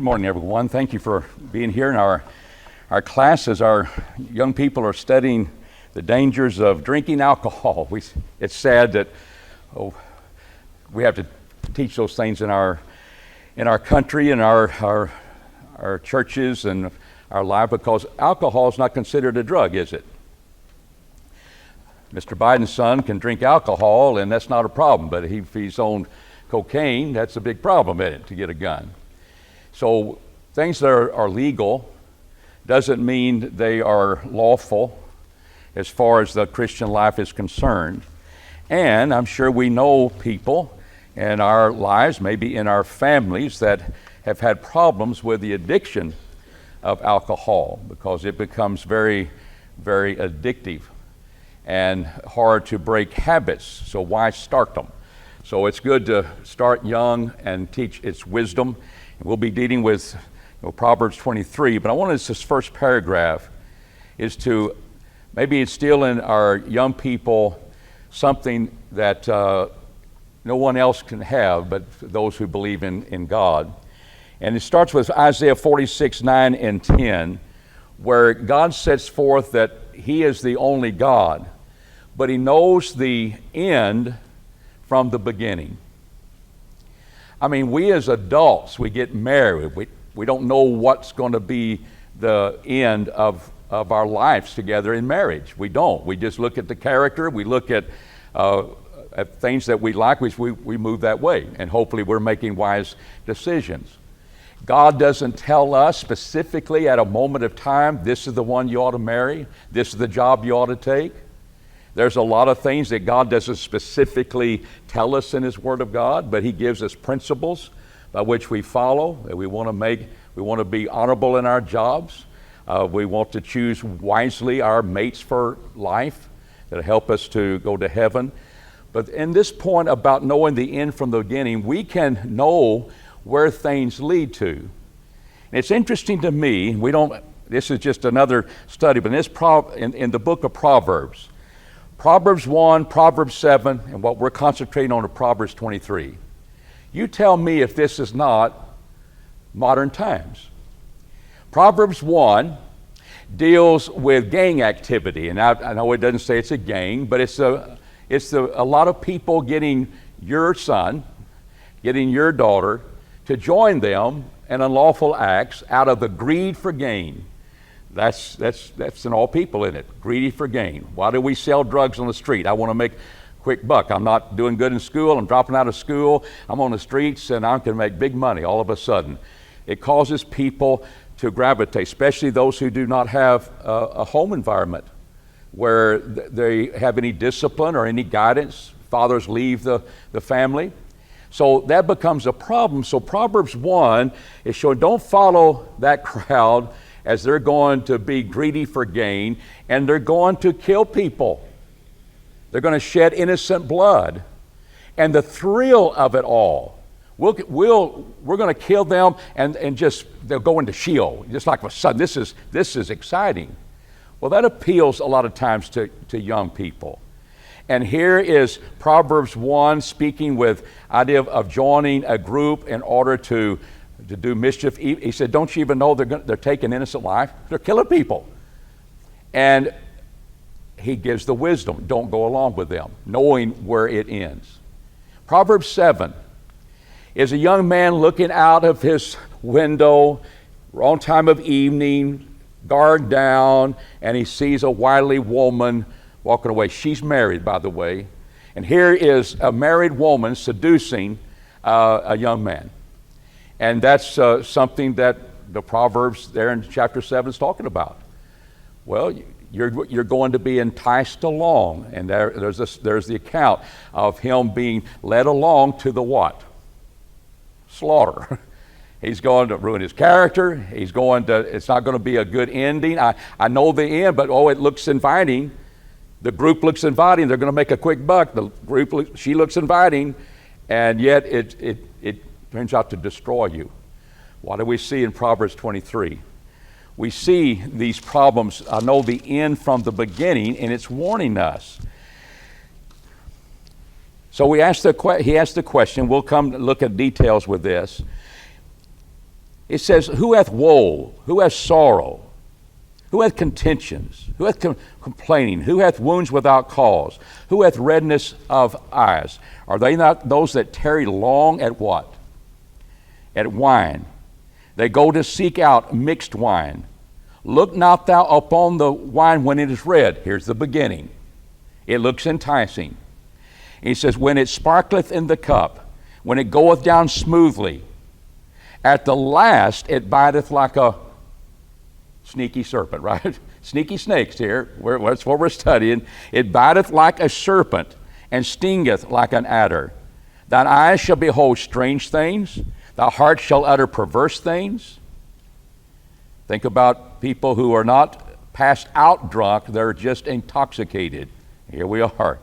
Good morning, everyone. Thank you for being here in our classes. Our young people are studying the dangers of drinking alcohol. It's sad that we have to teach those things in our country, in our churches, and our life, because alcohol is not considered a drug, is it? Mr. Biden's son can drink alcohol, and that's not a problem. But if he's on cocaine, that's a big problem in it to get a gun. So things that are legal doesn't mean they are lawful as far as the Christian life is concerned. And I'm sure we know people in our lives, maybe in our families, that have had problems with the addiction of alcohol, because it becomes very, very addictive and hard to break habits. So why start them? So it's good to start young and teach its wisdom. We'll be dealing with Proverbs 23, but I wanted this first paragraph is to maybe instill in our young people something that no one else can have but those who believe in God. And it starts with Isaiah 46, 9 and 10, where God sets forth that He is the only God, but He knows the end from the beginning. I mean, we as adults, we get married. We don't know what's going to be the end of our lives together in marriage. We don't. We just look at the character. We look at things that we like, which we move that way. And hopefully we're making wise decisions. God doesn't tell us specifically at a moment of time, this is the one you ought to marry. This is the job you ought to take. There's a lot of things that God doesn't specifically tell us in His Word of God, but He gives us principles by which we follow, that we want to be honorable in our jobs. We want to choose wisely our mates for life that help us to go to heaven. But in this point about knowing the end from the beginning, we can know where things lead to. And it's interesting to me, this is just another study, but in the book of Proverbs 1, Proverbs 7, and what we're concentrating on is Proverbs 23. You tell me if this is not modern times. Proverbs 1 deals with gang activity, and I know it doesn't say it's a gang, but it's a lot of people getting your son, getting your daughter to join them in unlawful acts out of the greed for gain. That's in all people in it, greedy for gain. Why do we sell drugs on the street? I want to make a quick buck. I'm not doing good in school. I'm dropping out of school. I'm on the streets, and I can make big money all of a sudden. It causes people to gravitate, especially those who do not have a home environment where they have any discipline or any guidance. Fathers leave the family. So that becomes a problem. So Proverbs 1 is showing, don't follow that crowd, as they're going to be greedy for gain, and they're going to kill people. They're going to shed innocent blood. And the thrill of it all, we're going to kill them and just, they'll go into Sheol, just like a sudden, this is exciting. Well, that appeals a lot of times to young people. And here is Proverbs 1 speaking with idea of joining a group in order to do mischief. He said, don't you even know they're taking innocent life? They're killing people. And he gives the wisdom. Don't go along with them, knowing where it ends. Proverbs 7 is a young man looking out of his window, wrong time of evening, guard down, and he sees a wily woman walking away. She's married, by the way. And here is a married woman seducing a young man. And that's something that the Proverbs there in chapter 7 is talking about. Well, you're going to be enticed along, and there's the account of him being led along to the what? Slaughter. He's going to ruin his character. It's not going to be a good ending. I know the end, but it looks inviting. The group looks inviting. They're going to make a quick buck. She looks inviting, and yet it turns out to destroy you. What do we see in Proverbs 23? We see these problems. I know the end from the beginning, and it's warning us. So he asked the question. We'll come look at details with this. It says, who hath woe? Who hath sorrow? Who hath contentions? Who hath complaining? Who hath wounds without cause? Who hath redness of eyes? Are they not those that tarry long at what? At wine. They go to seek out mixed wine. Look not thou upon the wine when it is red. Here's the beginning. It looks enticing. He says, when it sparkleth in the cup, when it goeth down smoothly, at the last it biteth like a sneaky serpent, right? Sneaky snakes here. That's what we're studying. It biteth like a serpent and stingeth like an adder. Thine eyes shall behold strange things. Thy heart shall utter perverse things. Think about people who are not passed out drunk. They're just intoxicated. Here we are.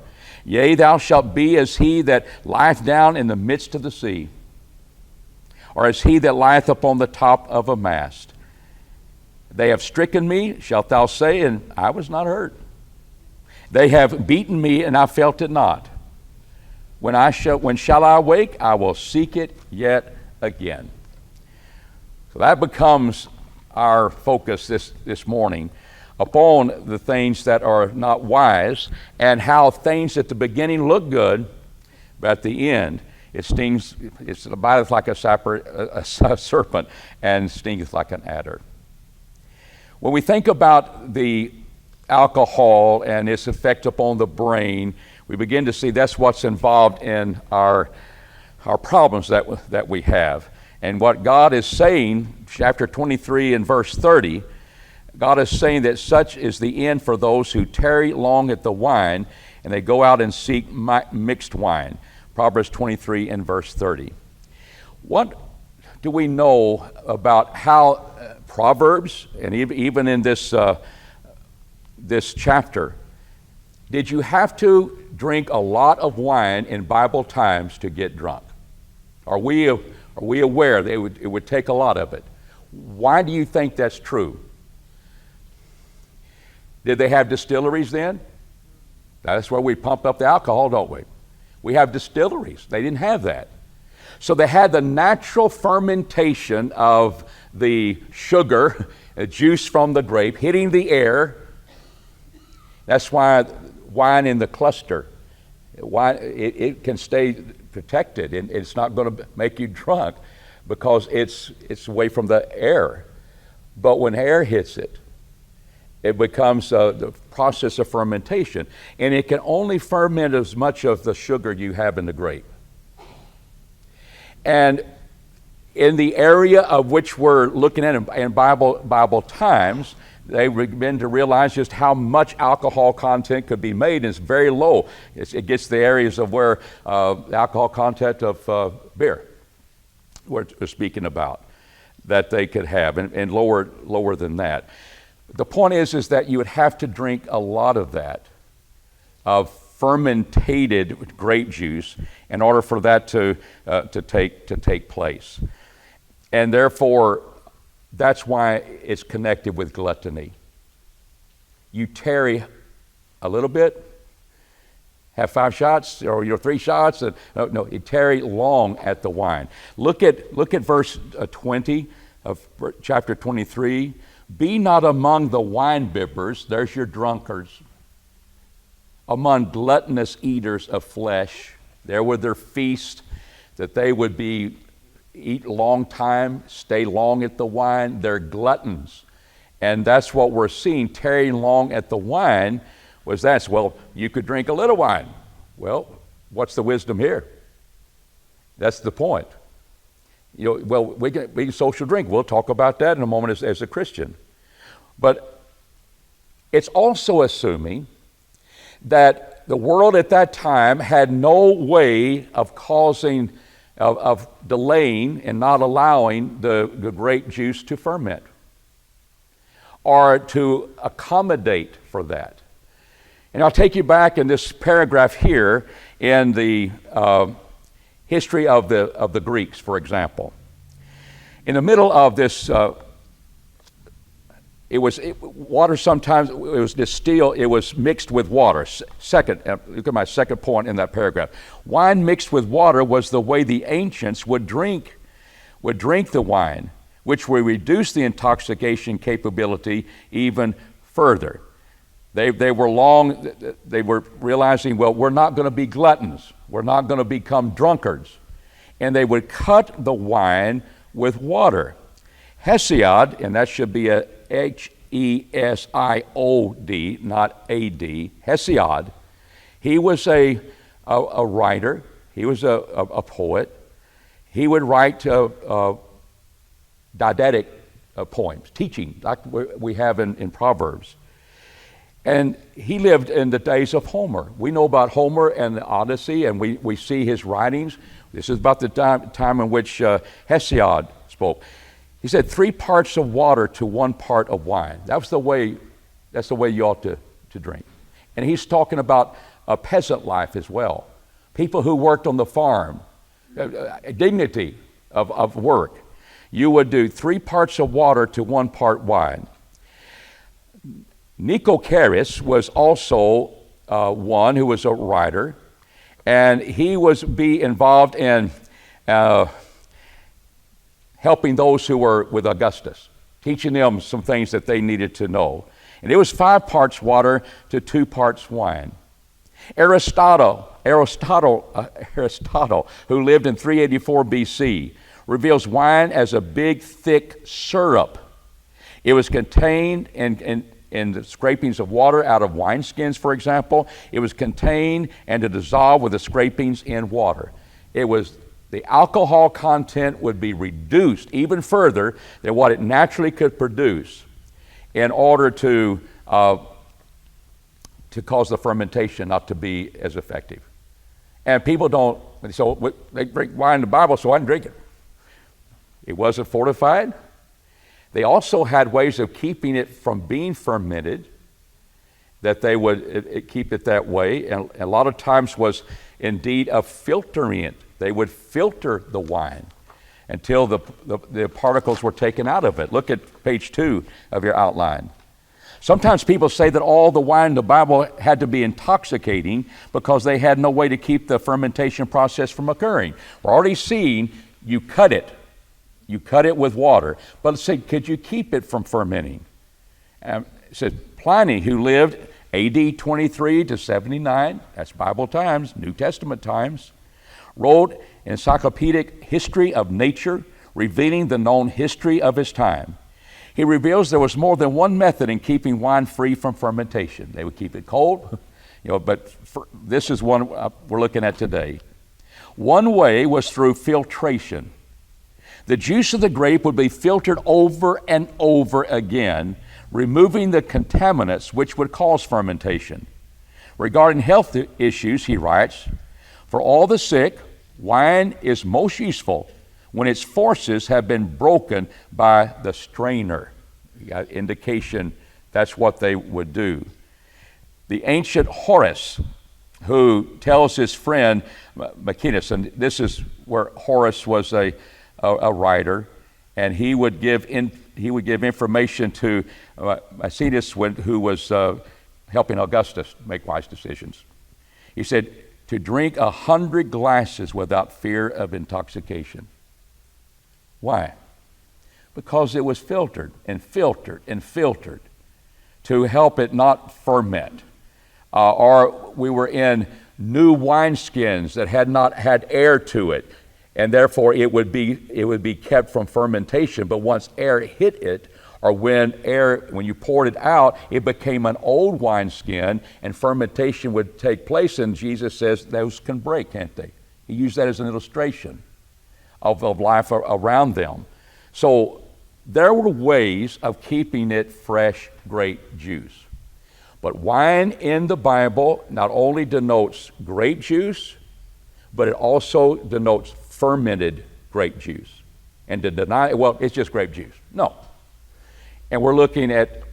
Yea, thou shalt be as he that lieth down in the midst of the sea, or as he that lieth upon the top of a mast. They have stricken me, shalt thou say, and I was not hurt. They have beaten me, and I felt it not. When shall I awake? I will seek it yet again. So that becomes our focus this morning, upon the things that are not wise, and how things at the beginning look good, but at the end it stings. It biteth like a serpent and stingeth like an adder. When we think about the alcohol and its effect upon the brain, we begin to see that's what's involved in our problems that we have. And what God is saying, chapter 23 and verse 30, God is saying that such is the end for those who tarry long at the wine, and they go out and seek mixed wine. Proverbs 23 and verse 30. What do we know about how Proverbs, and even in this chapter, did you have to drink a lot of wine in Bible times to get drunk? Are we aware that it would take a lot of it? Why do you think that's true? Did they have distilleries then? That's where we pump up the alcohol, don't we? We have distilleries. They didn't have that. So they had the natural fermentation of the sugar, juice from the grape, hitting the air. That's why wine in the cluster, it can stay protected, and it's not going to make you drunk because it's away from the air. But when air hits it, it becomes the process of fermentation, and it can only ferment as much of the sugar you have in the grape. And in the area of which we're looking at in Bible times, they begin to realize just how much alcohol content could be made, and it's very low. It gets to the areas of where the alcohol content of beer, we're speaking about, that they could have, and lower than that. The point is that you would have to drink a lot of that, of fermented grape juice, in order for that to take place. And therefore, that's why it's connected with gluttony. You tarry a little bit, have 5 shots or 3 shots, and no, you tarry long at the wine. Look at verse 20 of chapter 23. Be not among the winebibbers, there's your drunkards, among gluttonous eaters of flesh. There were their feast, that they would eat long time, stay long at the wine. They're gluttons. And that's what we're seeing, tarrying long at the wine, was that. Well, you could drink a little wine. Well, what's the wisdom here? That's the point. We can social drink. We'll talk about that in a moment as a Christian. But it's also assuming that the world at that time had no way of delaying and not allowing the grape juice to ferment, or to accommodate for that. And I'll take you back in this paragraph here in the history of the Greeks, for example. In the middle of this, water sometimes, it was distilled, it was mixed with water. Look at my second point in that paragraph. Wine mixed with water was the way the ancients would drink the wine which will reduce the intoxication capability even further. They were realizing, well, we're not going to be gluttons. We're not going to become drunkards. And they would cut the wine with water. Hesiod, and that should be a Hesiod, not A-D, Hesiod. He was a writer. He was a poet. He would write didactic poems, teaching, like we have in Proverbs. And he lived in the days of Homer. We know about Homer and the Odyssey, and we see his writings. This is about the time in which Hesiod spoke. He said 3 parts of water to 1 part of wine. That's the way you ought to drink. And he's talking about a peasant life as well. People who worked on the farm, dignity of work. You would do 3 parts of water to 1 part wine. Nicocaris was also one who was a writer, and he was involved in helping those who were with Augustus, teaching them some things that they needed to know. And it was 5 parts water to 2 parts wine. Aristotle, who lived in 384 BC, reveals wine as a big, thick syrup. It was contained in the scrapings of water out of wineskins, for example. It was contained and to dissolve with the scrapings in water. The alcohol content would be reduced even further than what it naturally could produce in order to cause the fermentation not to be as effective. And people don't, so they drink wine in the Bible, so I didn't drink it. It wasn't fortified. They also had ways of keeping it from being fermented, that they would keep it that way. And a lot of times was indeed a filterant. They would filter the wine until the particles were taken out of it. Look at page 2 of your outline. Sometimes people say that all the wine in the Bible had to be intoxicating because they had no way to keep the fermentation process from occurring. We're already seeing you cut it. You cut it with water. But let's say, could you keep it from fermenting? It says Pliny, who lived AD 23 to 79, that's Bible times, New Testament times, wrote an encyclopedic history of nature, revealing the known history of his time. He reveals there was more than one method in keeping wine free from fermentation. They would keep it cold, but this is one we're looking at today. One way was through filtration. The juice of the grape would be filtered over and over again, removing the contaminants which would cause fermentation. Regarding health issues, he writes, for all the sick, wine is most useful when its forces have been broken by the strainer. You got indication that's what they would do. The ancient Horace, who tells his friend Maecenas, and this is where Horace was a writer, and he would give information to Maecenas, who was helping Augustus make wise decisions. He said, to drink 100 glasses without fear of intoxication. Why? Because it was filtered and filtered and filtered to help it not ferment. Or we were in new wineskins that had not had air to it, and therefore it would be kept from fermentation. But once air hit it, or when you poured it out, it became an old wineskin, and fermentation would take place. And Jesus says those can break, can't they? He used that as an illustration of life around them. So there were ways of keeping it fresh grape juice. But wine in the Bible not only denotes grape juice, but it also denotes fermented grape juice. And to deny, well, it's just grape juice. No. And we're looking at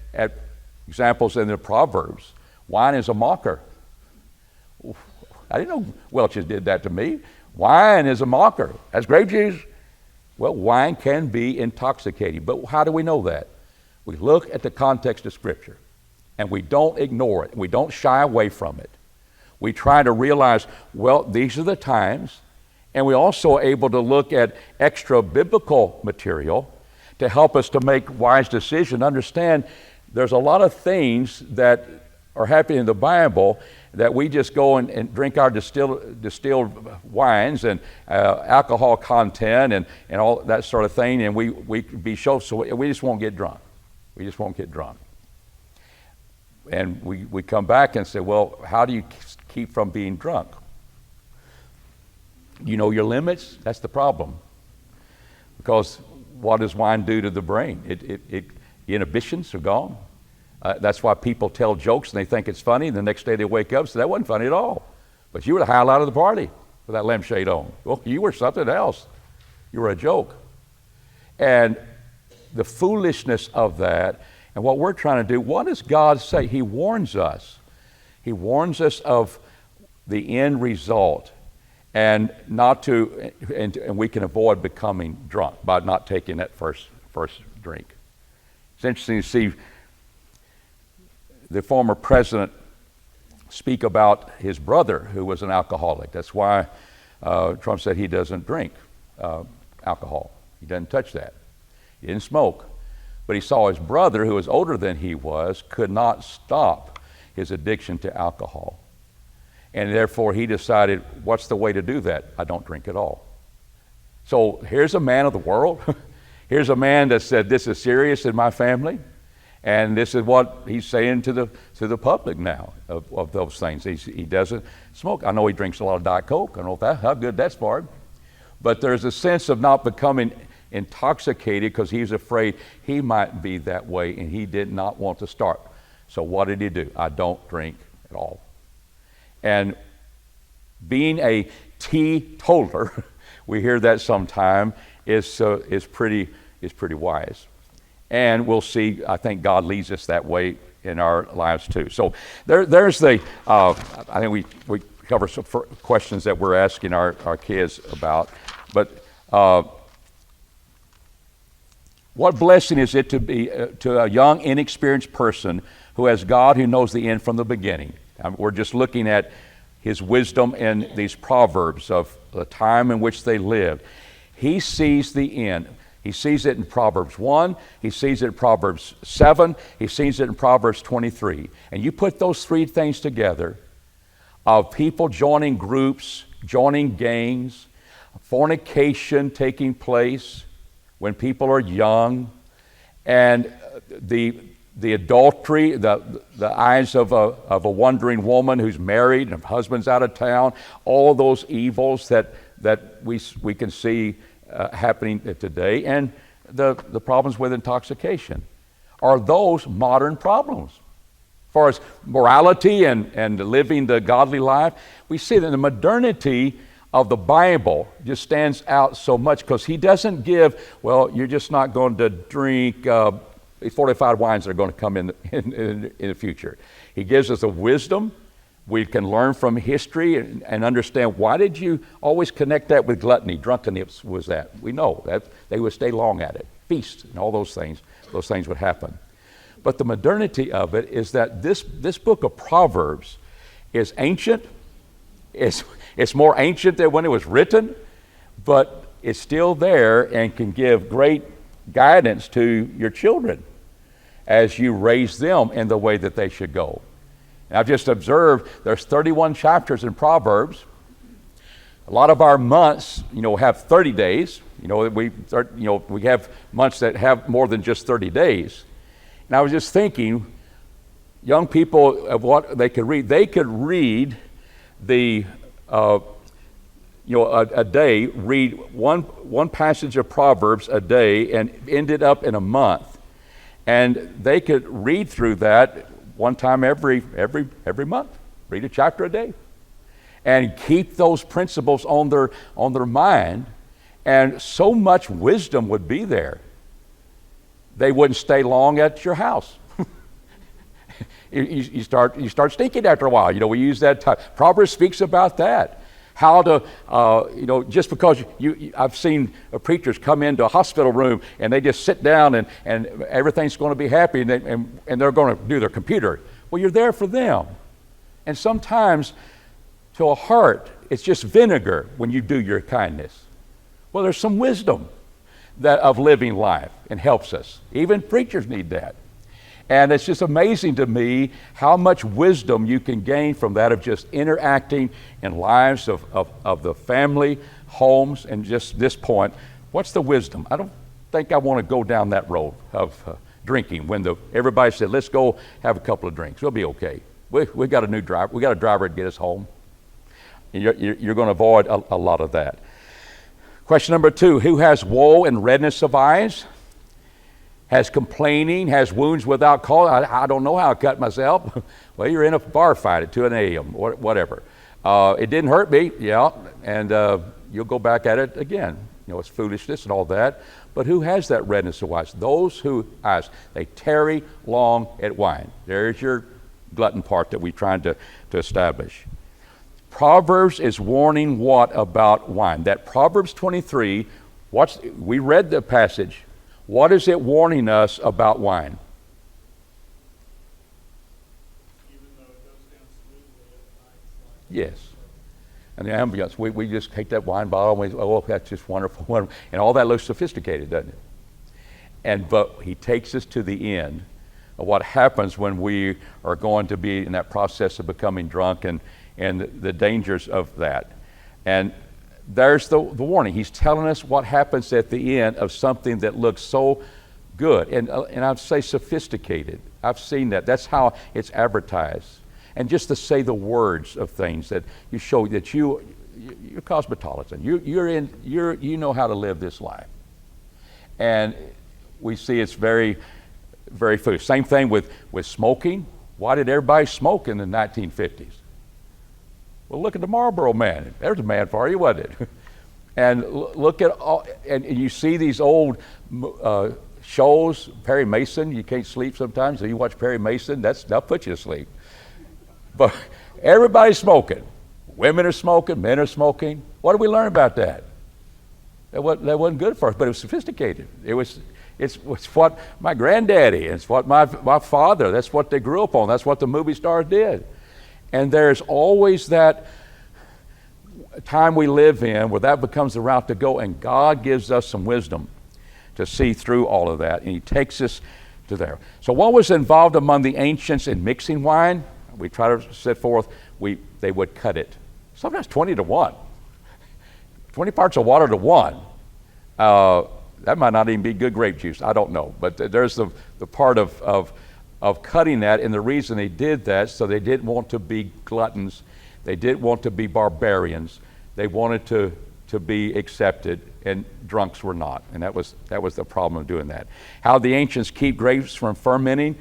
examples in the Proverbs. Wine is a mocker. I didn't know Welch's did that to me. Wine is a mocker. That's grape juice. Well, wine can be intoxicating, but how do we know that? We look at the context of Scripture, and we don't ignore it. We don't shy away from it. We try to realize, well, these are the times, and we're also able to look at extra biblical material to help us to make wise decisions. Understand there's a lot of things that are happening in the Bible that we just go and drink our distilled wines and alcohol content and all that sort of thing, and we be so we just won't get drunk. We just won't get drunk. And we come back and say, well, how do you keep from being drunk? You know your limits? That's the problem. Because what does wine do to the brain? The inhibitions are gone. That's why people tell jokes and they think it's funny, and the next day they wake up and say, that wasn't funny at all. But you were the highlight of the party with that lampshade on. Well, you were something else. You were a joke. And the foolishness of that, and what we're trying to do, what does God say? He warns us. He warns us of the end result, and we can avoid becoming drunk by not taking that first drink. It's interesting to see the former president speak about his brother who was an alcoholic. That's why Trump said he doesn't drink alcohol. He doesn't touch that. He didn't smoke. But he saw his brother, who was older than he was, could not stop his addiction to alcohol. And therefore he decided, what's the way to do that? I don't drink at all. So here's a man of the world. Here's a man that said, this is serious in my family. And this is what he's saying to the public now of those things. He doesn't smoke. I know he drinks a lot of Diet Coke. I don't know how good that's for him. But there's a sense of not becoming intoxicated because he's afraid he might be that way, and he did not want to start. So what did he do? I don't drink at all. And being a teetotaler, we hear that sometime, is pretty wise. And we'll see, I think God leads us that way in our lives too. So there's I think we cover some questions that we're asking our kids about. But what blessing is it to be to a young, inexperienced person who has God who knows the end from the beginning? We're just looking at his wisdom in these proverbs of the time in which they lived. He sees the end. He sees it in Proverbs 1, he sees it in Proverbs 7, he sees it in Proverbs 23. And you put those three things together of people joining groups, joining gangs, fornication taking place when people are young, and the adultery, the eyes of a wandering woman who's married and her husband's out of town, all those evils that we can see happening today, and the problems with intoxication. Are those modern problems? As far as morality and living the godly life, we see that the modernity of the Bible just stands out so much because he doesn't give, well, you're just not going to drink 45 wines that are going to come in the future. He gives us a wisdom. We can learn from history and understand, why did you always connect that with gluttony? Drunkenness was that. We know that they would stay long at it. Feast and all those things would happen. But the modernity of it is that this book of Proverbs is ancient. It's more ancient than when it was written, but it's still there and can give great guidance to your children as you raise them in the way that they should go. And I've just observed there's 31 chapters in Proverbs. A lot of our months, have 30 days. We have months that have more than just 30 days. And I was just thinking, young people, of what they could read. They could read a day, read one passage of Proverbs a day, and end it up in a month. And they could read through that one time every month. Read a chapter a day, and keep those principles on their mind. And so much wisdom would be there. They wouldn't stay long at your house. you start stinking after a while. We use that time. Proverbs speaks about that. How to, just because I've seen preachers come into a hospital room and they just sit down and everything's going to be happy and they're going to do their computer. Well, you're there for them. And sometimes to a heart, it's just vinegar when you do your kindness. Well, there's some wisdom that of living life and helps us. Even preachers need that. And it's just amazing to me how much wisdom you can gain from that, of just interacting in lives of the family, homes, and just this point. What's the wisdom? I don't think I want to go down that road of drinking when everybody said, let's go have a couple of drinks. We'll be okay. We got a new driver. We got a driver to get us home. And you're going to avoid a lot of that. Question number 2, who has woe and redness of eyes? Has complaining, has wounds without cause. I don't know how I cut myself. Well, you're in a bar fight at 2 a.m., whatever. It didn't hurt me, yeah, and you'll go back at it again. It's foolishness and all that. But who has that redness of eyes? Those who eyes, they tarry long at wine. There's your glutton part that we're trying to establish. Proverbs is warning what about wine? That Proverbs 23, we read the passage. What is it warning us about wine? Even though it goes down smoothly at night. Yes. And the ambience, we just take that wine bottle and that's just wonderful. And all that looks sophisticated, doesn't it? But he takes us to the end of what happens when we are going to be in that process of becoming drunk and the dangers of that. And there's the warning. He's telling us what happens at the end of something that looks so good. And I'd say sophisticated. I've seen that. That's how it's advertised. And just to say the words of things that you show that you're cosmopolitan. You know how to live this life. And we see it's very, very foolish. Same thing with smoking. Why did everybody smoke in the 1950s? Well, look at the Marlboro Man. There's a man for you, wasn't it? And look at all, and you see these old shows. Perry Mason. You can't sleep sometimes, so you watch Perry Mason. That'll put you to sleep. But everybody's smoking. Women are smoking. Men are smoking. What did we learn about that? That wasn't good for us, but it was sophisticated. It's what my granddaddy. It's what my father. That's what they grew up on. That's what the movie stars did. And there's always that time we live in where that becomes the route to go, and God gives us some wisdom to see through all of that, and he takes us to there. So what was involved among the ancients in mixing wine? We try to set forth, they would cut it. Sometimes 20 to 1. 20 parts of water to 1. That might not even be good grape juice. I don't know. But there's the part of cutting that, and the reason they did that, so they didn't want to be gluttons. They didn't want to be barbarians. They wanted to be accepted, and drunks were not. And that was the problem of doing that. How the ancients keep grapes from fermenting?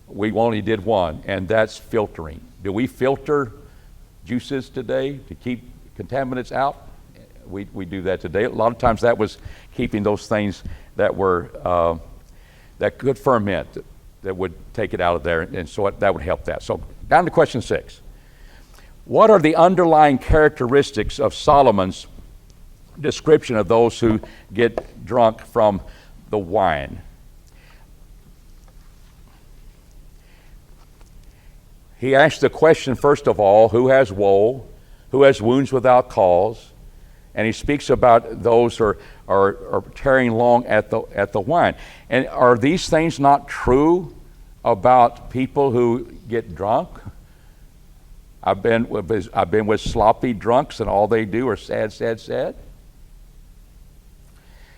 We only did one, and that's filtering. Do we filter juices today to keep contaminants out? We do that today. A lot of times that was keeping those things that were that could ferment, that would take it out of there, and so that would help that. So down to question 6. What are the underlying characteristics of Solomon's description of those who get drunk from the wine? He asked the question, first of all, who has woe, who has wounds without cause, and he speaks about those who are tarrying long at the wine. And are these things not true about people who get drunk? I've been with sloppy drunks, and all they do are sad, sad, sad.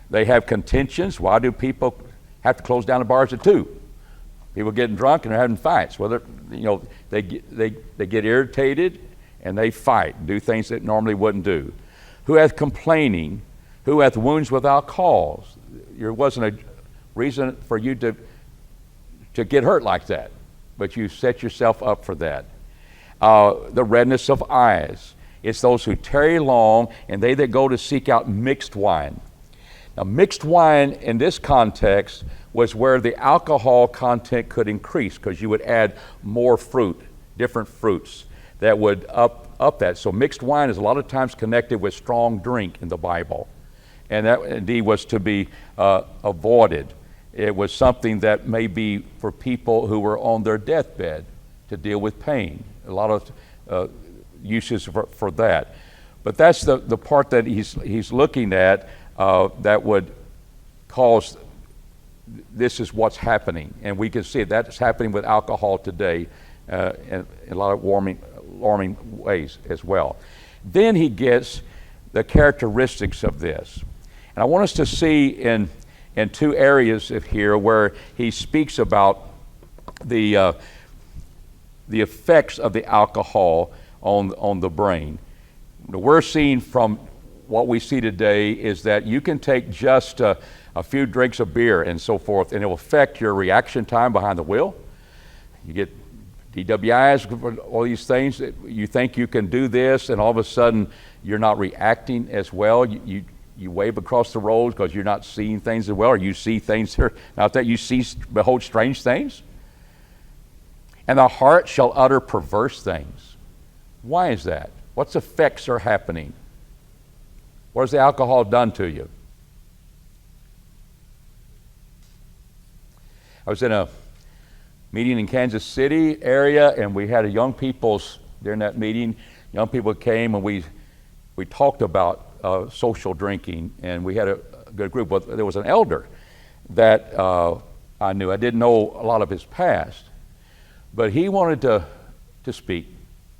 They have contentions. Why do people have to close down the bars at 2? People getting drunk and they're having fights. Whether they get irritated and they fight, do things that normally wouldn't do. Who hath complaining? Who hath wounds without cause? There wasn't a reason for you to get hurt like that, but you set yourself up for that. The redness of eyes. It's those who tarry long, and they that go to seek out mixed wine. Now, mixed wine in this context was where the alcohol content could increase, because you would add more fruit, different fruits that would up that. So mixed wine is a lot of times connected with strong drink in the Bible, and that indeed was to be avoided. It was something that may be for people who were on their deathbed to deal with pain. A lot of uses for that. But that's the part that he's looking at that would because this is what's happening. And we can see that's happening with alcohol today in a lot of alarming ways as well. Then he gets the characteristics of this. And I want us to see in two areas of here where he speaks about the effects of the alcohol on the brain. We're seeing from what we see today is that you can take just a few drinks of beer and so forth, and it will affect your reaction time behind the wheel. You get DWIs, all these things. You think you can do this, and all of a sudden you're not reacting as well. You wave across the road because you're not seeing things as well, or you see things that are not that you behold strange things. And the heart shall utter perverse things. Why is that? What's effects are happening? What has the alcohol done to you? I was in a meeting in Kansas City area, and we had during that meeting, young people came, and we talked about social drinking, and we had a good group. But there was an elder that I knew. I didn't know a lot of his past, but he wanted to speak,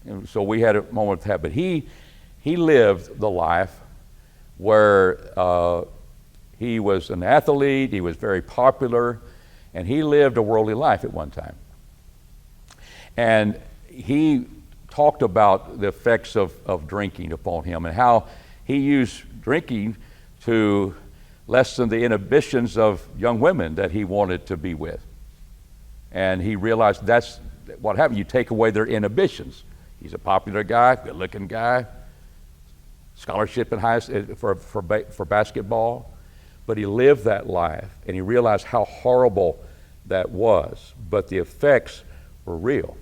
and so we had a moment with that. But he lived the life where he was an athlete, he was very popular, and he lived a worldly life at one time. And he talked about the effects of drinking upon him and how he used drinking to lessen the inhibitions of young women that he wanted to be with. And he realized that's what happened. You take away their inhibitions. He's a popular guy, good-looking guy, scholarship in for basketball, but he lived that life, and he realized how horrible that was, but the effects were real.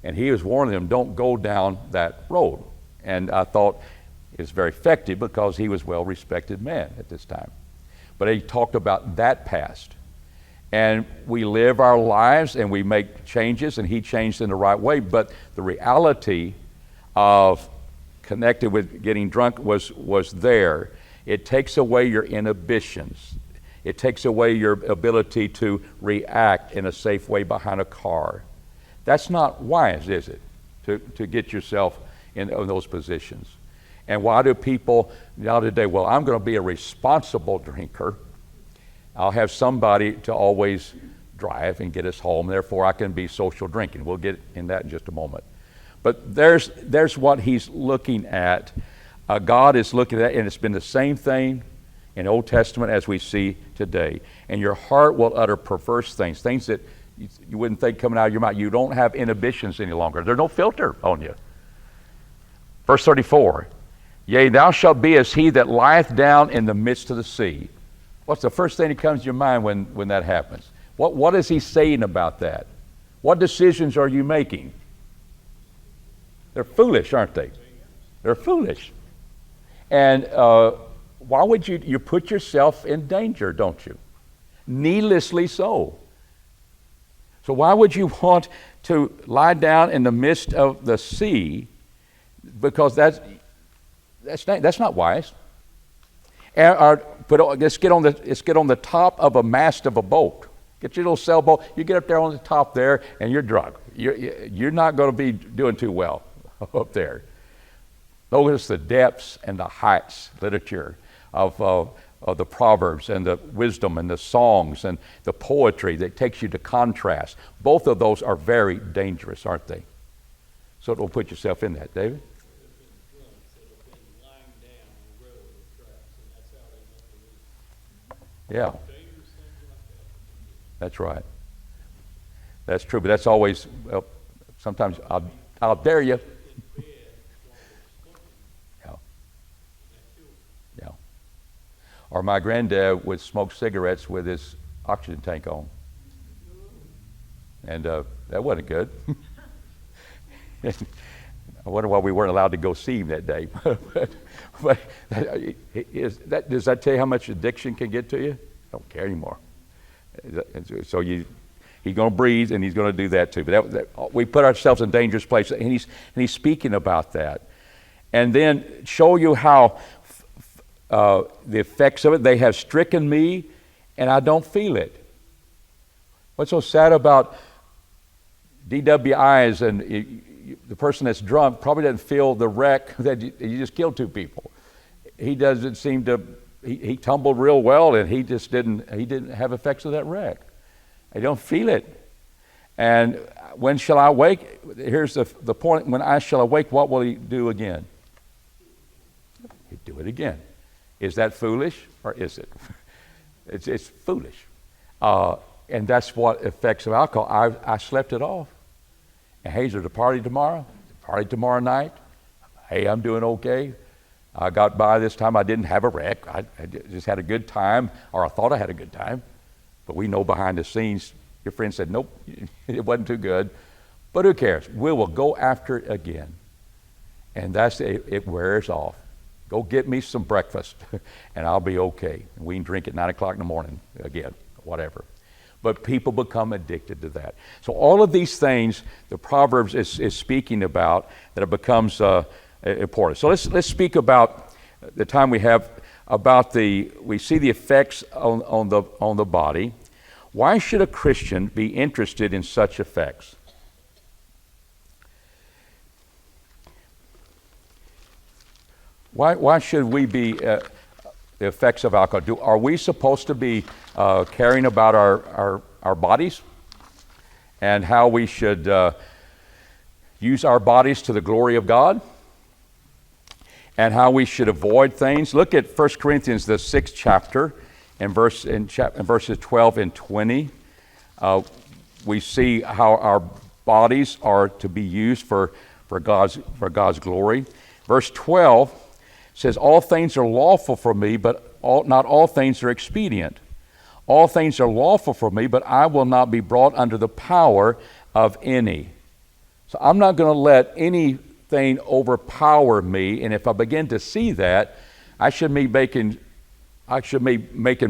And he was warning them, don't go down that road. And I thought it was very effective because he was a well-respected man at this time. But he talked about that past. And we live our lives and we make changes, and he changed in the right way, but the reality of connected with getting drunk was there. It takes away your inhibitions. It takes away your ability to react in a safe way behind a car. That's not wise, is it, to get yourself in those positions? And why do people now today, well, I'm going to be a responsible drinker. I'll have somebody to always drive and get us home. Therefore, I can be social drinking. We'll get in that in just a moment. But there's what he's looking at. God is looking at, and it's been the same thing in the Old Testament as we see today. And your heart will utter perverse things that you wouldn't think coming out of your mouth. You don't have inhibitions any longer. There's no filter on you. Verse 34, yea, thou shalt be as he that lieth down in the midst of the sea. What's the first thing that comes to your mind when that happens? What is he saying about that? What decisions are you making? They're foolish, aren't they? They're foolish. And why would you put yourself in danger, don't you? Needlessly so. So why would you want to lie down in the midst of the sea? Because that's not wise. Let's get on the top of a mast of a boat. Get your little sailboat. You get up there on the top there, and you're drunk. You're not going to be doing too well up there. Notice the depths and the heights, literature of the Proverbs and the wisdom and the songs and the poetry that takes you to contrast. Both of those are very dangerous, aren't they? So don't put yourself in that, David. Yeah. That's right. That's true, but that's always, well, sometimes I'll dare you. Yeah. Or my granddad would smoke cigarettes with his oxygen tank on. And that wasn't good. I wonder why we weren't allowed to go see him that day. but does that tell you how much addiction can get to you? I don't care anymore. So he's going to breathe, and he's going to do that too. But we put ourselves in dangerous places, and he's speaking about that. And then show you how the effects of it, they have stricken me and I don't feel it. What's so sad about DWIs and the person that's drunk probably doesn't feel the wreck that you just killed two people. He doesn't seem to, he tumbled real well, and he didn't have effects of that wreck. I don't feel it. And when shall I wake? Here's the point. When I shall awake, what will he do again? He'd do it again. Is that foolish, or is it? It's foolish. And that's what effects of alcohol. I slept it off. And hey, there's a party tomorrow. Party tomorrow night. Hey, I'm doing okay. I got by this time. I didn't have a wreck. I just had a good time, or I thought I had a good time. But we know behind the scenes, your friend said, nope, it wasn't too good. But who cares? We will go after it again. And it wears off. Go get me some breakfast, and I'll be okay. We can drink at 9 o'clock in the morning again, whatever. But people become addicted to that. So all of these things, the Proverbs is speaking about, that it becomes important. So let's speak about the time we have about we see the effects on the body. Why should a Christian be interested in such effects? Why should we be the effects of alcohol? Are we supposed to be caring about our bodies and how we should use our bodies to the glory of God, and how we should avoid things? Look at 1 Corinthians, the 6th chapter, in verses 12 and 20. We see how our bodies are to be used for God's glory. Verse 12 says, all things are lawful for me, but not all things are expedient. All things are lawful for me, but I will not be brought under the power of any. So I'm not going to let anything overpower me, and if I begin to see that, I should be making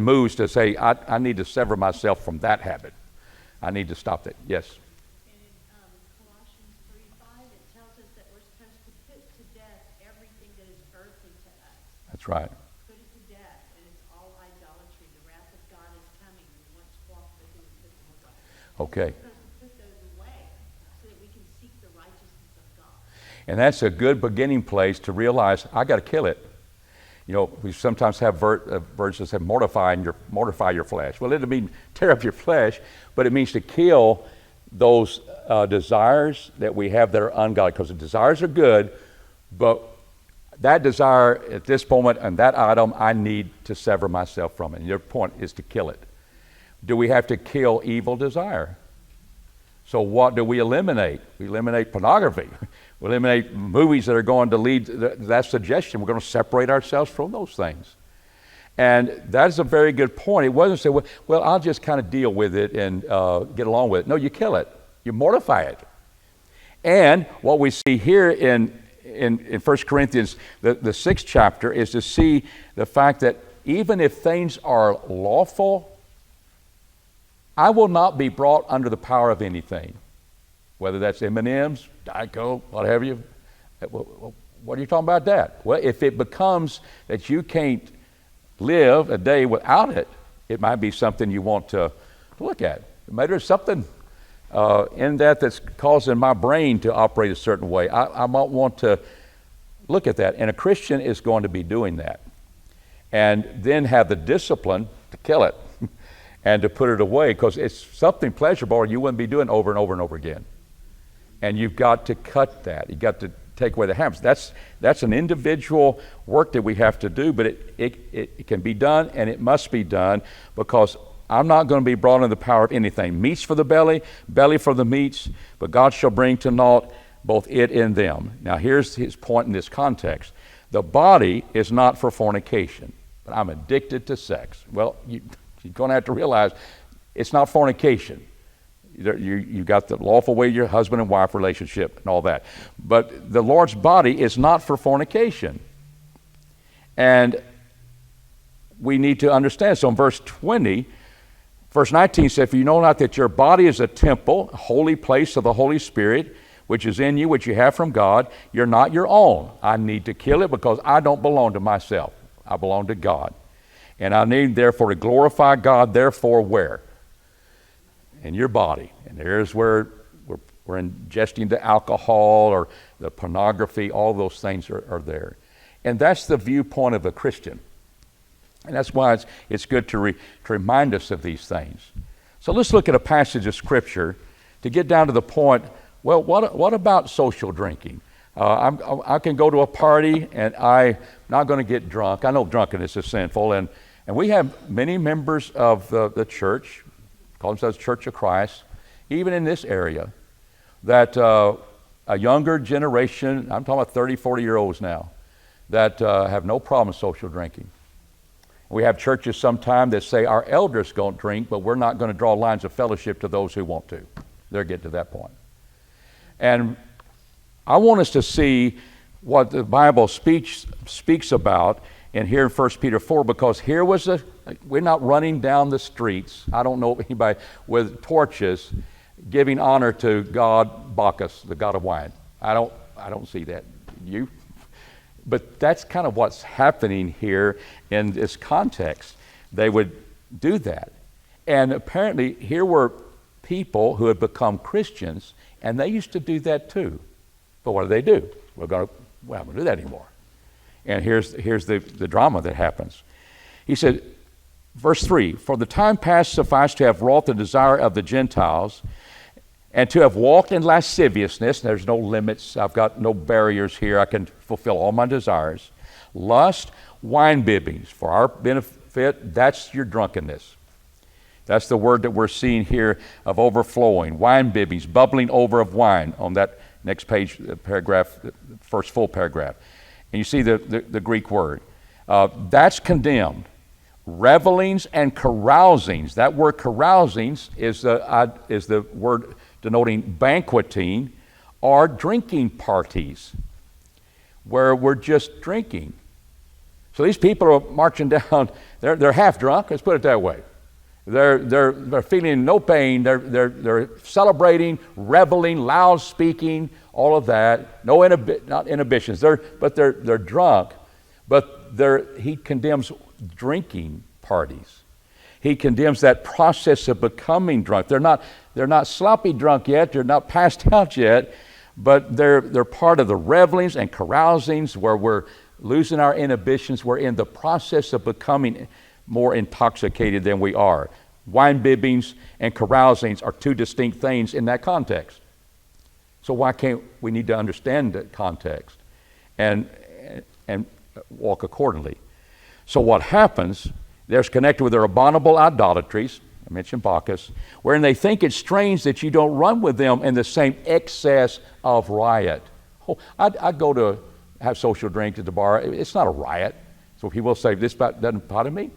moves to say, I need to sever myself from that habit. I need to stop that. Yes? And in Colossians 3:5, it tells us that we're supposed to put to death everything that is earthly to us. That's right. Put it to death, and it's all idolatry. The wrath of God is coming. We once walked with him and put them away. Okay. We're supposed to put those away so that we can seek the righteousness of God. And that's a good beginning place to realize I got to kill it. You know, we sometimes have verses that mortify your flesh. Well, it doesn't mean tear up your flesh, but it means to kill those desires that we have that are ungodly. Because the desires are good, but that desire at this moment and that item, I need to sever myself from it. And your point is to kill it. Do we have to kill evil desire? So what do we eliminate? We eliminate pornography. We eliminate movies that are going to lead to that suggestion. We're going to separate ourselves from those things. And that's a very good point. It wasn't say, well, I'll just kind of deal with it and get along with it. No, you kill it. You mortify it. And what we see here in 1 Corinthians, the 6th chapter, is to see the fact that even if things are lawful, I will not be brought under the power of anything. Whether that's M&M's, Diet Coke, what have you. What are you talking about that? Well, if it becomes that you can't live a day without it, it might be something you want to look at. Maybe there's something in that's causing my brain to operate a certain way. I might want to look at that. And a Christian is going to be doing that. And then have the discipline to kill it and to put it away, because it's something pleasurable or you wouldn't be doing over and over and over again. And you've got to cut that. You've got to take away the habits. That's an individual work that we have to do, but it can be done, and it must be done, because I'm not going to be brought under the power of anything. Meats for the belly, belly for the meats, but God shall bring to naught both it and them. Now here's his point in this context. The body is not for fornication, but I'm addicted to sex. Well, you're going to have to realize it's not fornication. You got the lawful way, your husband and wife relationship and all that. But the Lord's body is not for fornication. And we need to understand. So in verse 20, verse 19 says, "For you know not that your body is a temple, a holy place of the Holy Spirit, which is in you, which you have from God. You're not your own. I need to kill it because I don't belong to myself. I belong to God. And I need, therefore, to glorify God, therefore, where? In your body. And there's where we're ingesting the alcohol or the pornography, all those things are there. And that's the viewpoint of a Christian. And that's why it's good to remind us of these things. So let's look at a passage of Scripture to get down to the point, well, what about social drinking? I can go to a party and I'm not going to get drunk. I know drunkenness is sinful, and we have many members of the church, call themselves Church of Christ, even in this area, that a younger generation, I'm talking about 30, 40-year-olds now, that have no problem with social drinking. We have churches sometimes that say our elders don't drink, but we're not going to draw lines of fellowship to those who want to. They're getting to that point. And I want us to see what the Bible speaks about in here in 1 Peter 4, because here was we're not running down the streets. I don't know anybody with torches giving honor to God Bacchus, the god of wine. I don't see that. You? But that's kind of what's happening here in this context. They would do that. And apparently here were people who had become Christians, and they used to do that too. But what do? We're not going to do that anymore. And here's the drama that happens. He said, verse 3, for the time past sufficed to have wrought the desire of the Gentiles, and to have walked in lasciviousness. There's no limits. I've got no barriers here. I can fulfill all my desires. Lust, wine bibbings. For our benefit, that's your drunkenness. That's the word that we're seeing here of overflowing. Wine bibbings, bubbling over of wine on that next page, paragraph, the first full paragraph. And you see the Greek word. That's condemned. Revelings and carousings. That word carousings is the word denoting banqueting or drinking parties where we're just drinking. So these people are marching down, they're half drunk, let's put it that way. They're feeling no pain, they're celebrating, reveling, loud speaking, all of that, not inhibitions, they're drunk, but he condemns drinking parties. He condemns that process of becoming drunk. They're not sloppy drunk yet, they're not passed out yet, but they're part of the revelings and carousings where we're losing our inhibitions. We're in the process of becoming more intoxicated than we are. Wine bibbings and carousings are two distinct things in that context. So why can't we need to understand that context and walk accordingly? So what happens, there's connected with their abominable idolatries, I mentioned Bacchus, wherein they think it's strange that you don't run with them in the same excess of riot. Oh, I go to have social drinks at the bar. It's not a riot. So people say, this doesn't bother me.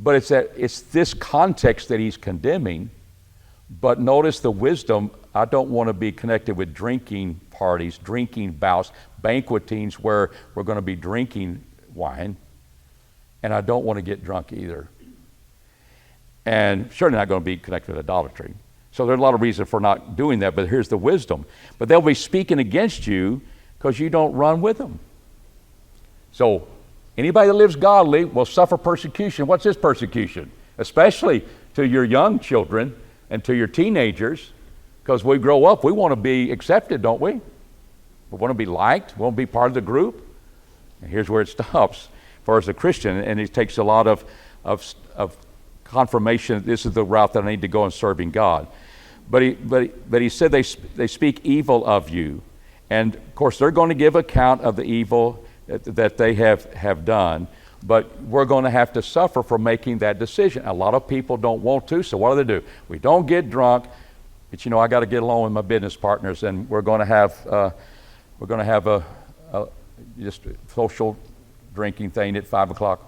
But it's this context that he's condemning. But notice the wisdom. I don't want to be connected with drinking parties, drinking bouts, banquetings where we're going to be drinking wine. And I don't want to get drunk either. And certainly not going to be connected with idolatry. So there's a lot of reason for not doing that, but here's the wisdom. But they'll be speaking against you because you don't run with them. So anybody that lives godly will suffer persecution. What's this persecution? Especially to your young children and to your teenagers, because we grow up, we want to be accepted, don't we? We want to be liked. We want to be part of the group. And here's where it stops for us as a Christian, and it takes a lot of confirmation. This is the route that I need to go in serving God. But he said they speak evil of you, and of course they're going to give account of the evil that they have done. But we're going to have to suffer for making that decision. A lot of people don't want to, so what do? We don't get drunk, but I got to get along with my business partners, and we're going to have a just a social drinking thing at 5 o'clock.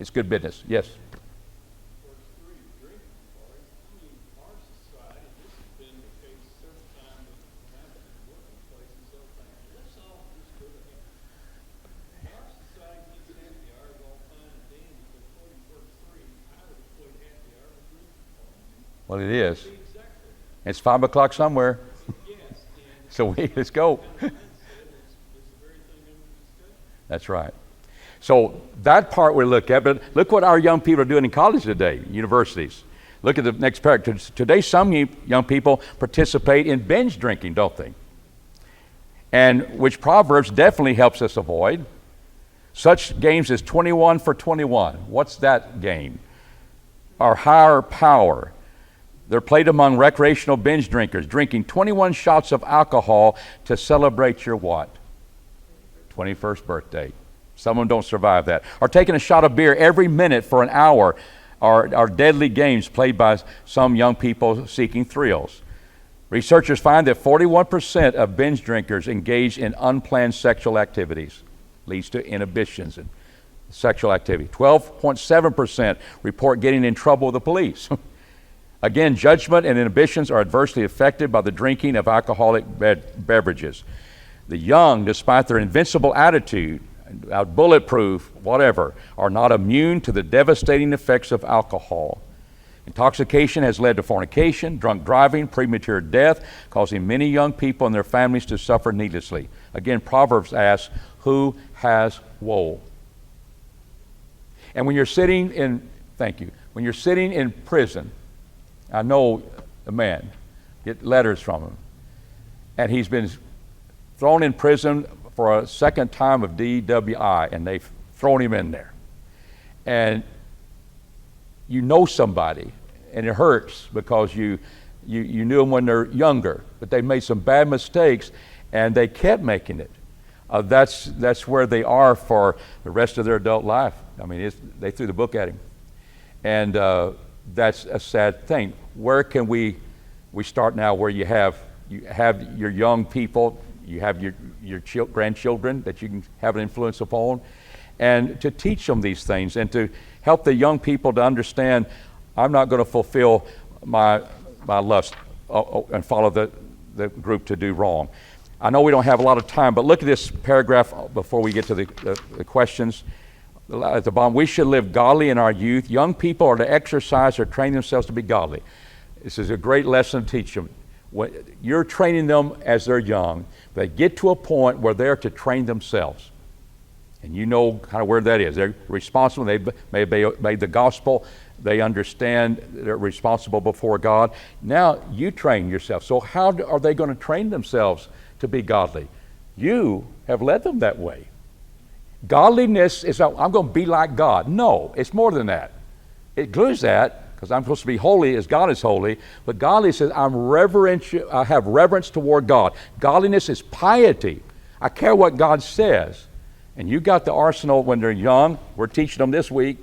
It's good business. Yes. Well, it is. It's 5 o'clock somewhere. So let's go. That's right. So that part we look at, but look what our young people are doing in college today, universities. Look at the next paragraph. Today, some young people participate in binge drinking, don't they? And which Proverbs definitely helps us avoid. Such games as 21 for 21. What's that game? Our higher power. They're played among recreational binge drinkers, drinking 21 shots of alcohol to celebrate your what? 21st birthday. Some of them don't survive that. Or taking a shot of beer every minute for an hour are deadly games played by some young people seeking thrills. Researchers find that 41% of binge drinkers engage in unplanned sexual activities. Leads to inhibitions in sexual activity. 12.7% report getting in trouble with the police. Again, judgment and inhibitions are adversely affected by the drinking of alcoholic beverages. The young, despite their invincible attitude, bulletproof, whatever, are not immune to the devastating effects of alcohol. Intoxication has led to fornication, drunk driving, premature death, causing many young people and their families to suffer needlessly. Again, Proverbs asks, who has woe? And when you're sitting in, when you're sitting in prison, I know a man, get letters from him, and he's been thrown in prison for a second time of DWI, and they've thrown him in there. And you know somebody, and it hurts because you knew them when they're younger, but they made some bad mistakes, and they kept making it. That's where they are for the rest of their adult life. I mean, they threw the book at him, and that's a sad thing. Where can we start now? Where you have your young people, you have your grandchildren that you can have an influence upon, and to teach them these things and to help the young people to understand, I'm not going to fulfill my lust and follow the group to do wrong. I know we don't have a lot of time, but look at this paragraph before we get to the questions. At the bottom, we should live godly in our youth. Young people are to exercise or train themselves to be godly. This is a great lesson to teach them. When you're training them as they're young, they get to a point where they're to train themselves. And you know kind of where that is. They're responsible. They may obey the gospel. They understand they're responsible before God. Now you train yourself. So how are they going to train themselves to be godly? You have led them that way. Godliness is, I'm going to be like God. No, it's more than that. It includes that, because I'm supposed to be holy as God is holy, but godliness says I have reverence toward God. Godliness is piety. I care what God says. And you got the arsenal when they're young. We're teaching them this week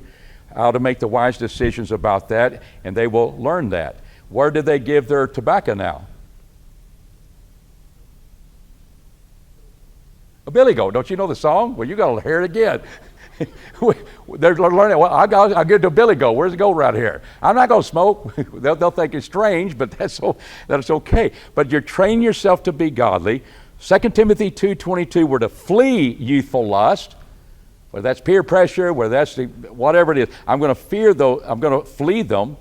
how to make the wise decisions about that, and they will learn that. Where do they give their tobacco now? A Billy Goat. Don't you know the song? Well, you got to hear it again. They're learning. Well, I'll give it to a Billy Goat. Where's the goat right here? I'm not going to smoke. They'll think it's strange, but that's okay. But you're training yourself to be godly. 2 Timothy 2:22, we're to flee youthful lust, whether that's peer pressure, whether that's whatever it is. I'm going to flee them.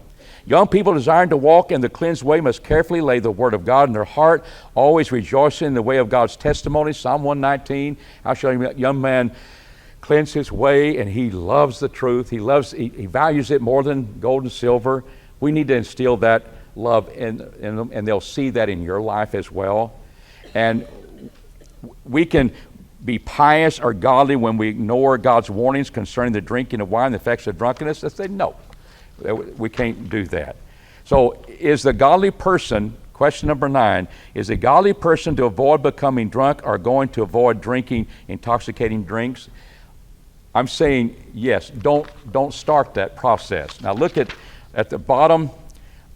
Young people desiring to walk in the cleansed way must carefully lay the word of God in their heart, always rejoicing in the way of God's testimony. Psalm 119, how shall a young man cleanse his way? And he loves the truth. He values it more than gold and silver. We need to instill that love in them, and they'll see that in your life as well. And we can be pious or godly when we ignore God's warnings concerning the drinking of wine, the effects of drunkenness. Let's say no. We can't do that. So is the godly person, question number 9, is a godly person to avoid becoming drunk or going to avoid drinking intoxicating drinks? I'm saying yes, don't start that process. Now look at the bottom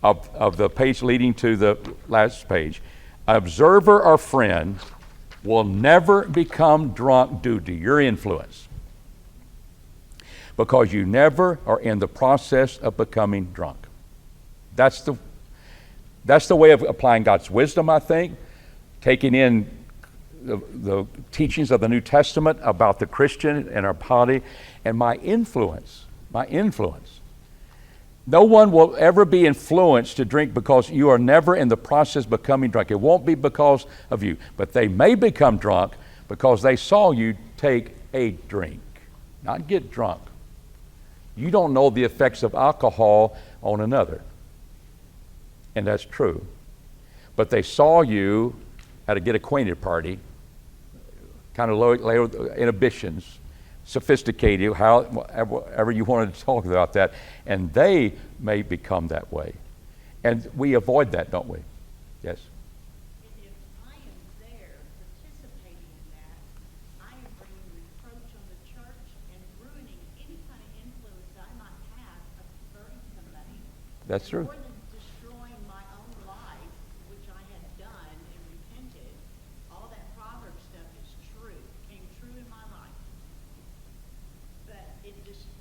of the page leading to the last page. An observer or friend will never become drunk due to your influence, because you never are in the process of becoming drunk. That's the way of applying God's wisdom, I think, taking in the teachings of the New Testament about the Christian and our body, and my influence. No one will ever be influenced to drink because you are never in the process of becoming drunk. It won't be because of you, but they may become drunk because they saw you take a drink. not get drunk. You don't know the effects of alcohol on another. And that's true. But they saw you at a get acquainted party, kind of low inhibitions, sophisticated, however you wanted to talk about that, and they may become that way. And we avoid that, don't we? Yes? If I am there participating in that, I am bringing reproach on the church and ruining any kind of influence I might have of converting somebody. That's true. More than destroying my own life, which I had done and repented, all that Proverbs stuff is true, came true in my life.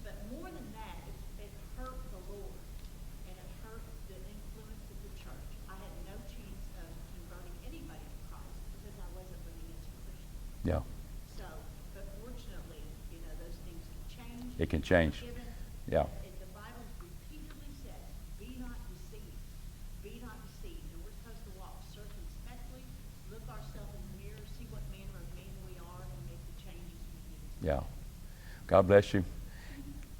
But more than that, it hurt the Lord, and it hurt the influence of the church. I had no chance of converting anybody to Christ because I wasn't living as a Christian. Yeah, So, but fortunately, those things can change. it can change. Given, Yeah. and the Bible repeatedly says, "Be not deceived. Be not deceived." And we're supposed to walk circumspectly, look ourselves in the mirror, see what manner of man we are, and make the changes we need. Yeah. God bless you.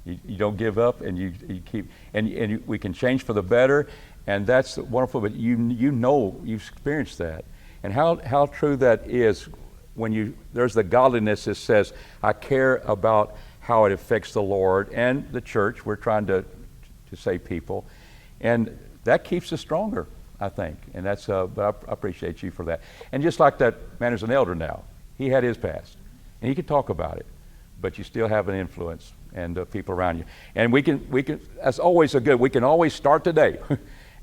You don't give up, and you keep, and we can change for the better, and that's wonderful. But you've experienced that, and how true that is when there's the godliness that says, I care about how it affects the Lord and the church. We're trying to save people, and that keeps us stronger, I think. And that's but I appreciate you for that. And just like that man who's an elder now, he had his past, and he could talk about it, but you still have an influence and people around you. And we can that's always we can always start today.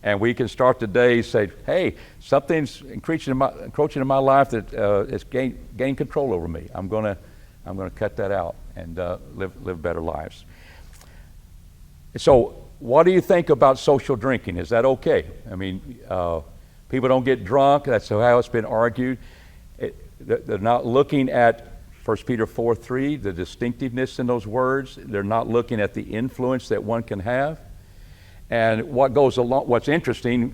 And we can start today say, hey, something's encroaching in my life that is gain control over me. I'm gonna cut that out and live better lives. So what do you think about social drinking? Is that okay? I mean, people don't get drunk. That's how it's been argued. They're not looking at 1 Peter 4:3, the distinctiveness in those words. They're not looking at the influence that one can have. And what's interesting,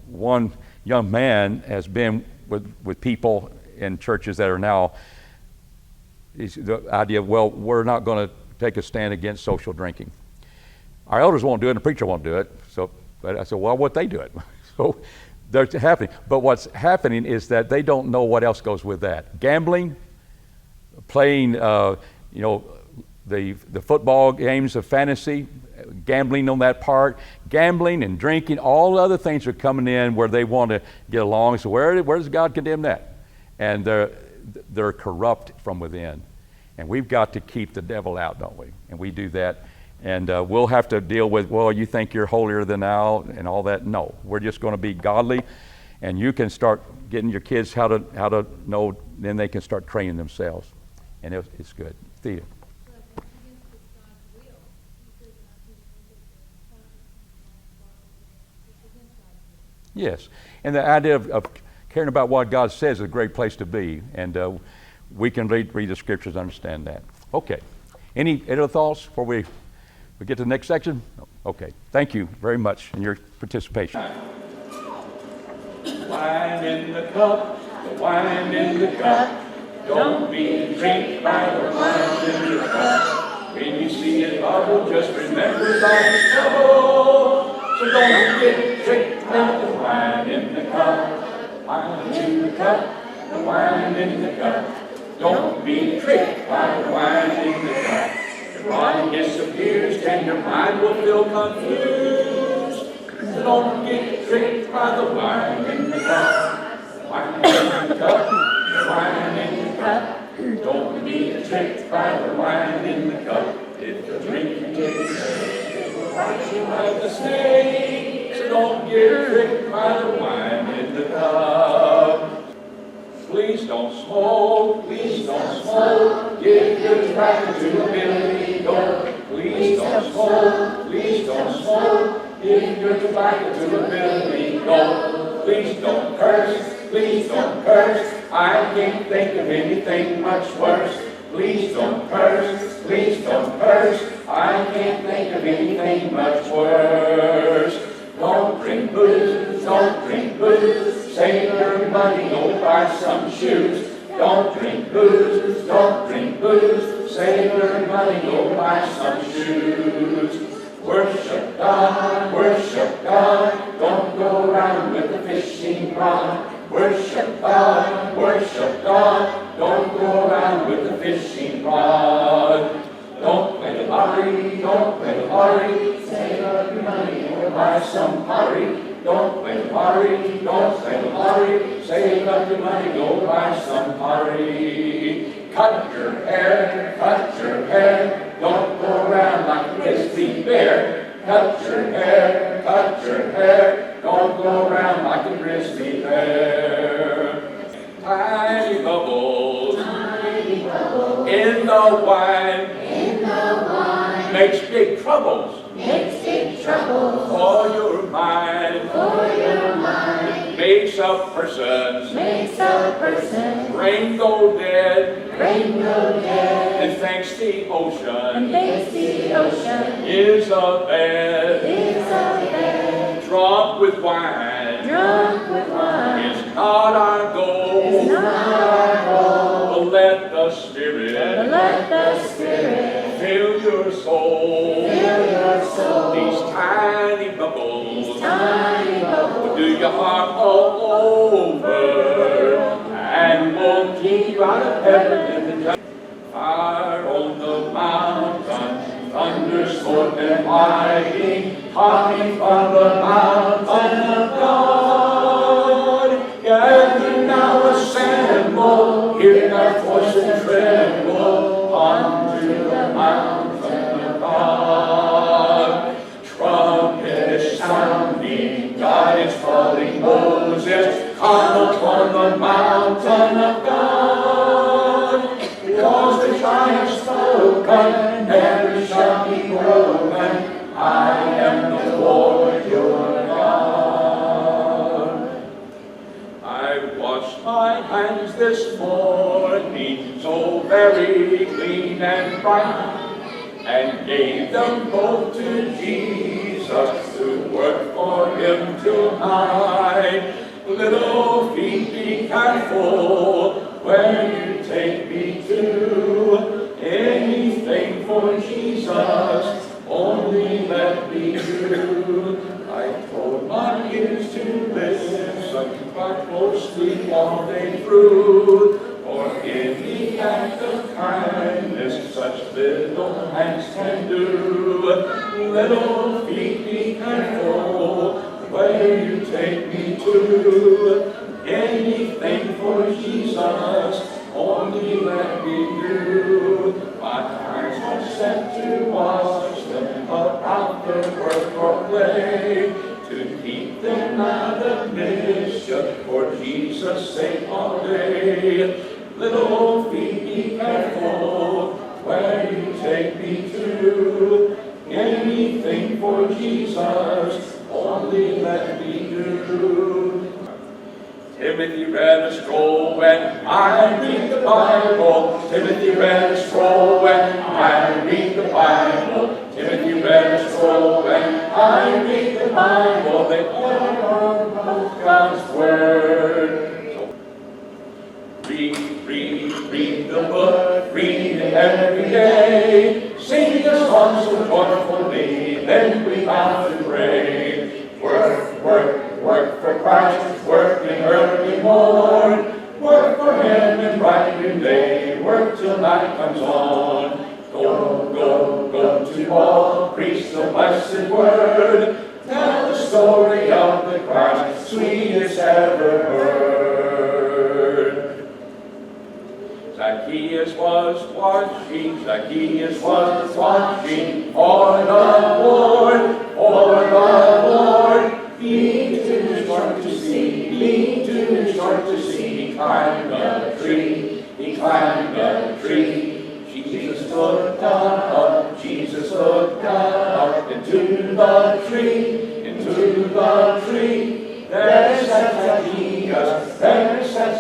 one young man has been with people in churches that are now, the idea of, well, we're not going to take a stand against social drinking. Our elders won't do it, and the preacher won't do it. But I said, well, why would they do it? So they're happening. But what's happening is that they don't know what else goes with that. Gambling, playing, the football games of fantasy, gambling on that part, gambling and drinking, all the other things are coming in where they want to get along. So where does God condemn that? And they're corrupt from within. And we've got to keep the devil out, don't we? And we do that. And we'll have to deal with, well, you think you're holier than thou and all that. No, we're just going to be godly. And you can start getting your kids how to know, then they can start training themselves. And it's good. Thea. Yes, and the idea of caring about what God says is a great place to be, and we can read the scriptures and understand that. Okay, any other thoughts before we get to the next section? Okay, thank you very much in your participation. Wine in the cup, the wine in the cup. Don't be tricked by the wine in the cup. When you see it bubble, just remember God's trouble. So don't get tricked by the wine in the cup. Wine in the cup, the wine in the cup. Don't be tricked by the wine in the cup. Your body disappears and your mind will feel confused. So don't get tricked by the wine in the cup. Wine in the cup, the wine in the cup. Don't be tricked by the wine in the cup. If the drink you take will bite you like a snake. So don't get tricked by the wine in the cup. Please don't smoke, please don't smoke. Give your tobacco to a Billy Goat. Please don't smoke, please don't smoke. Give your tobacco to a Billy Goat. Please don't curse, please don't curse. I can't think of anything much worse. Please don't curse, please don't curse. I can't think of anything much worse. Don't drink booze, don't drink booze. Save your money, go buy some shoes. Don't drink booze, don't drink booze. save your money, go buy some shoes. Worship God, don't go around with a fishing rod. Worship God, don't go around with a fishing rod. Don't play the lottery, save up your money, go buy some pottery. Don't play the lottery, save up your money, go buy some pottery. Cut your hair, don't go around like a grizzly bear. Cut your hair, don't go around like a grizzly bear. Tiny bubbles in the wine makes big troubles for your mind. Makes a person brain go dead. And thanks the ocean is a bed. Drunk with wine is not our goal. But let the Spirit fill your soul. These tiny bubbles will do your heart all over and won't keep you out of heaven in the time. Fire on the mountain, thunder, smoke, and lightning, coming from the mountain of God. Gather now, assemble, hear their voice and tremble unto the mountain of God. Trumpet is sounding, God is calling Moses, come upon the mountain of God. Because the giant spoken, never shall be broken. I am the Lord your God. I washed my hands this morning, so very clean and bright, and gave them both to Jesus to work for him tonight. Little feet, be careful where you take me to. Anything for Jesus, only let me do. I told my ears to listen quite closely all day through. For in the act of kindness, such little hands can do. Little feet, be careful where you take me to. Anything for Jesus, only let me do. My hands are set to wash them about their work or play, to keep them out of mischief for Jesus' sake all day. Little feet, be careful where you take me to. Anything for Jesus, only let me do. Timothy read a scroll when I read the Bible. Timothy read a scroll when I read the Bible. Timothy read a scroll when I read the Bible. They are both God's word. So read the book, read it every day. Sing the songs so joyfully, then we bow to pray. Work for Christ, work in early morn. Work for him in bright noonday, work till night comes on. Go to all, preach the blessed word. Tell the story of the Christ, sweetest ever heard. Zacchaeus was watching for the Lord, being too short to see, he climbed a tree, Jesus looked up into the tree, there sat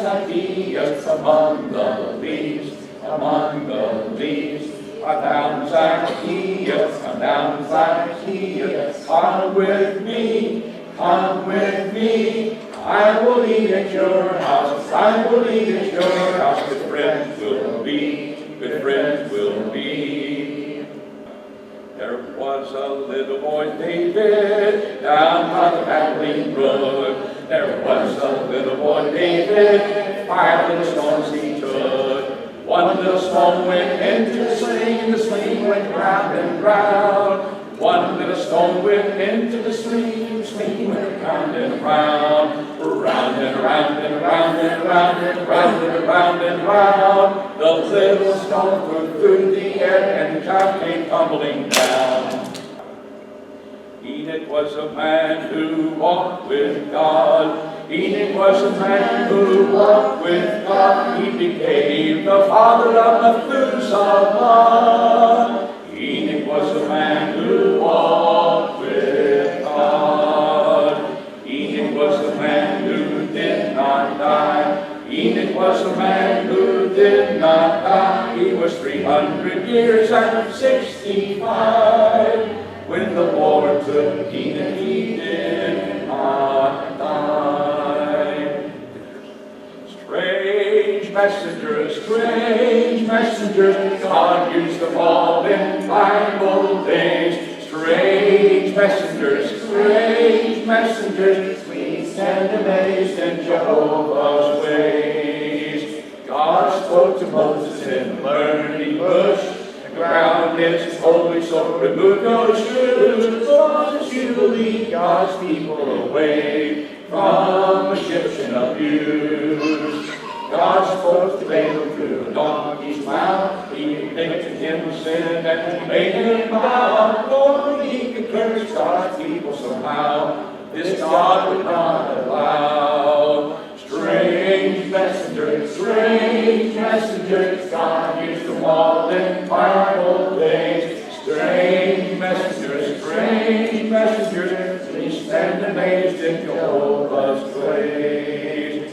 Zacchaeus among the leaves, come down Zacchaeus, come with me, I will eat at your house, good friends will be, was a little boy David down by the babbling brook. There was a little boy David, 5 little stones he took. 1 little stone went into the sling, and the sling went round and round. 1 little stone went into the sling, sling went round and round. Round and round and round and round and round and round and round. The little stone flew through the air and the child came tumbling down. Enoch was a man who walked with God. Enoch was a man who walked with God. He became the father of Methuselah. Enoch was a man who walked with God. Enoch was a man who did not die. Enoch was a man who did not die. He was 300 years and 65. When the Lord took Enoch, he did not die. Strange messengers, God used them all in Bible days. Strange messengers, we stand amazed in Jehovah's ways. God spoke to Moses in the burning bush. The ground is holy, so remove your shoes, as you lead God's people away from Egyptian abuse. God spoke to Balaam through a donkey's mouth. He convicted him of sin and made him bow. Lord, he could curse God's people somehow. This God would not allow. Strange messengers, God used them all in Bible days. Strange messengers, we stand amazed in Jehovah's ways.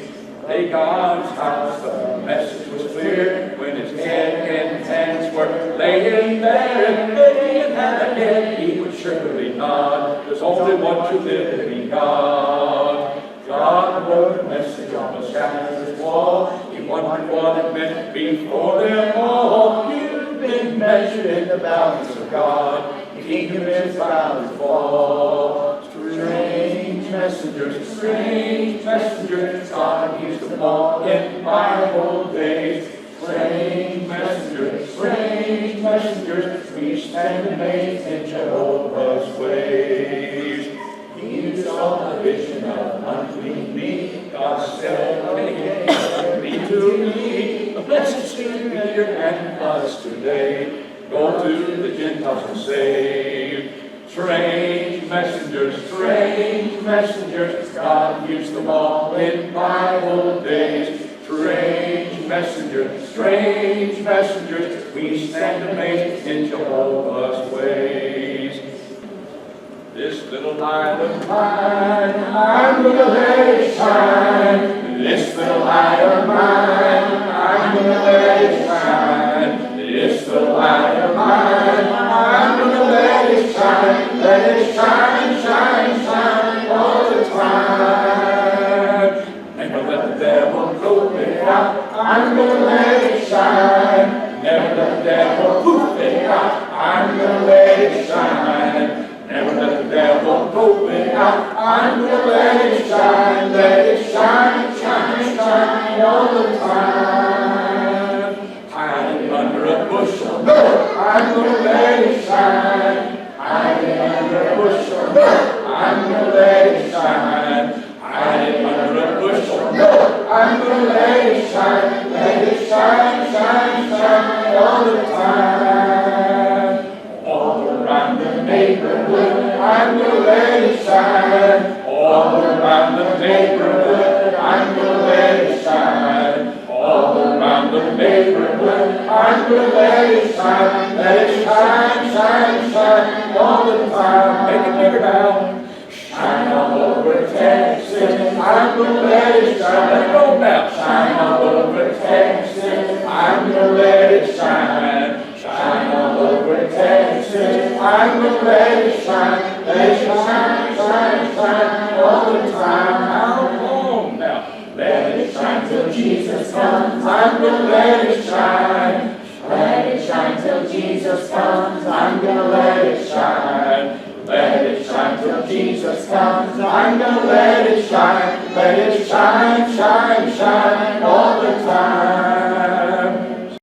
Lay God's house, the message was clear, when his head and hands were laying there, and if he had a head, he would surely nod. There's only one true living God. God wrote a message on the shattered wall. He wondered what it meant before them all. You've been measured in the balance of God. Your kingdom is bound to fall. Strange messengers, God used them all in Bible days. Strange messengers, we stand amazed in Jehovah's ways. You saw the vision of unclean meat. God said, "Be to me, a blessed Savior and us today. Go to the Gentiles and save." Strange messengers, God used them all in Bible days. Strange messengers, we stand amazed in Jehovah's ways. This little light of mine, I'm gonna let it shine. This little light of mine, I'm gonna let it shine. This little light of mine, I'm gonna let it shine. Let it shine, shine, shine all the time. Never let the devil blow it out. I'm gonna let it shine. Never let the devil poof it out. I'm gonna let it shine. Never let the devil blow it out. I'm gonna let it shine. Let it shine, shine, shine all the time. Hiding under a bushel, no, I'm gonna let it shine. Hiding under a bushel, no, I'm gonna let it shine. Hiding under a bushel, no, I'm gonna let it shine. Let it shine, shine, shine all the time. All around the neighborhood, I'm gonna let it shine. All around the neighborhood, I'm gonna let it shine. All around the neighborhood, I'm gonna let it shine. Let it shine, shine, shine all the time. Make it bigger now. Shine all over Texas, I'm gonna let it shine. Let it go now. Shine all over Texas, I'm gonna let it shine. Shine all over Texas, I'm gonna let it shine. Let it shine, shine, shine all the time. How long now? Let it shine till Jesus comes. I'm gonna let it shine. Let it shine till Jesus comes. I'm gonna let it shine. I'm gonna let it shine, shine, shine all